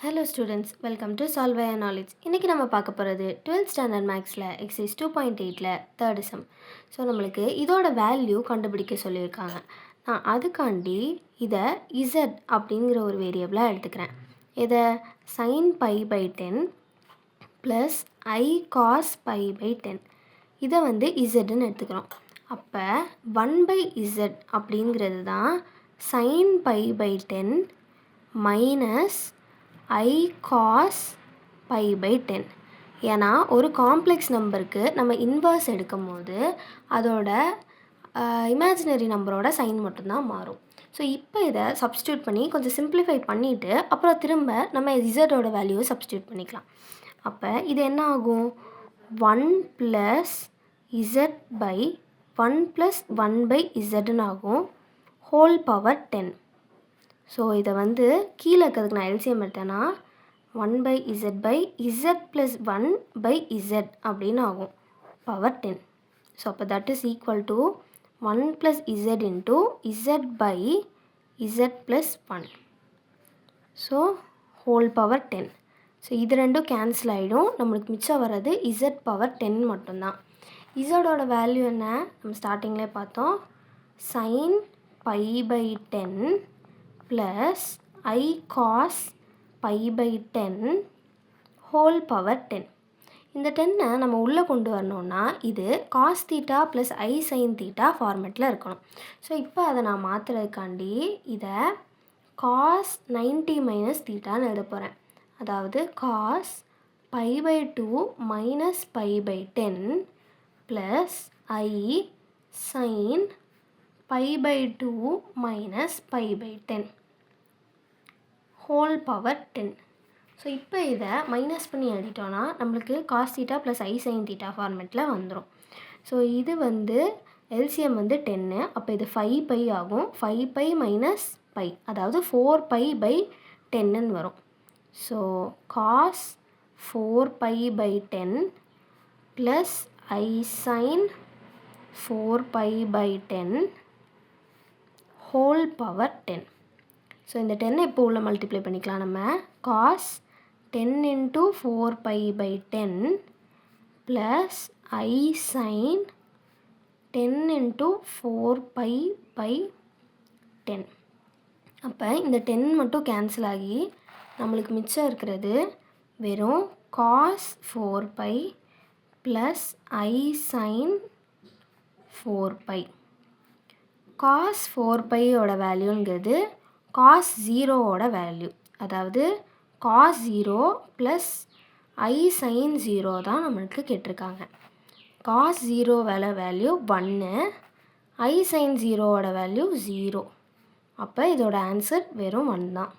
Hello students, welcome to solve your knowledge. இன்றைக்கி நம்ம பார்க்க போகிறது 12th ஸ்டாண்டர்ட் மேக்ஸில் எக்ஸைஸ் 2.8ல் தேர்ட் சம். ஸோ நம்மளுக்கு இதோட வேல்யூ கண்டுபிடிக்க சொல்லியிருக்காங்க. நான் அதுக்காண்டி இதை இசட் அப்படிங்கிற ஒரு வேரியபிளாக எடுத்துக்கிறேன். இதை sin π/10 ப்ளஸ் I cos π/10 இதை இசட்னு எடுத்துக்கிறோம். அப்போ 1/z அப்படிங்கிறது தான் sin π/10 மைனஸ் I cos π/10. ஏன்னா ஒரு காம்ப்ளெக்ஸ் நம்பருக்கு நம்ம இன்வர்ஸ் எடுக்கும் போது அதோட இமேஜினரி நம்பரோட சைன் மட்டும்தான் மாறும். ஸோ இப்போ இதை சப்ஸ்டியூட் பண்ணி கொஞ்சம் சிம்பிளிஃபை பண்ணிவிட்டு அப்புறம் திரும்ப நம்ம இசட்டோட வேல்யூவை சப்ஸ்டியூட் பண்ணிக்கலாம். அப்போ இது என்ன ஆகும்? 1 + z/1 + 1/zன்னு ஆகும், ஹோல் பவர் 10. ஸோ இதை கீழே இருக்கிறதுக்கு நான் எல்சிஎம் எடுத்தேன்னா 1/z/z + 1/z அப்படின்னு ஆகும், பவர் 10. ஸோ அப்போ that is equal to 1 + z into z/z + 1. So whole power 10. So இது ரெண்டும் கேன்சல் ஆகிடும். நம்மளுக்கு மிச்சம் வர்றது z பவர் 10 மட்டும்தான். இசடோட வேல்யூ என்ன? நம்ம ஸ்டார்டிங்லேயே பார்த்தோம், sin π/10 plus I cos π/10 whole power 10. இந்த 10 நம்ம உள்ளே கொண்டு வரணும்னா இது cos θ ப்ளஸ் I sin θ ஃபார்மேட்டில் இருக்கணும். ஸோ இப்போ அதை நான் மாற்றுறதுக்காண்டி இதை cos 90 - θன்னு எழுத போகிறேன். அதாவது cos π/2 minus π/10 plus I sin π/2 minus π/10 whole power 10. So இப்போ இதை மைனஸ் பண்ணி எழுதிட்டோன்னா நம்மளுக்கு cos θ ப்ளஸ் I sin θ ஃபார்மேட்டில் வந்துடும். ஸோ இது எல்சிஎம் 10. அப்போ இது 5π ஆகும். 5π மைனஸ் π, அதாவது 4π/10ன்னு வரும். So cos 4π/10 plus I sin 4π/10 whole power 10. So இந்த 10 இப்போ உள்ள மல்டிப்ளை பண்ணிக்கலாம். நம்ம cos 10 × 4π/10 ப்ளஸ் I sin 10 × 4π/10. அப்போ இந்த 10 மட்டும் கேன்சல் ஆகி நம்மளுக்கு மிச்சம் இருக்கிறது வெறும் cos 4π plus I sin 4π. cos 4πயோட வேல்யூங்கிறது cos 0வோட வேல்யூ, அதாவது cos 0 ப்ளஸ் I sin 0 தான் நம்மளுக்கு கேட்டிருக்காங்க. cos 0 வேல்யூ 1, I sin 0வோட வேல்யூ 0. அப்போ இதோட ஆன்சர் வெறும் 1 தான்.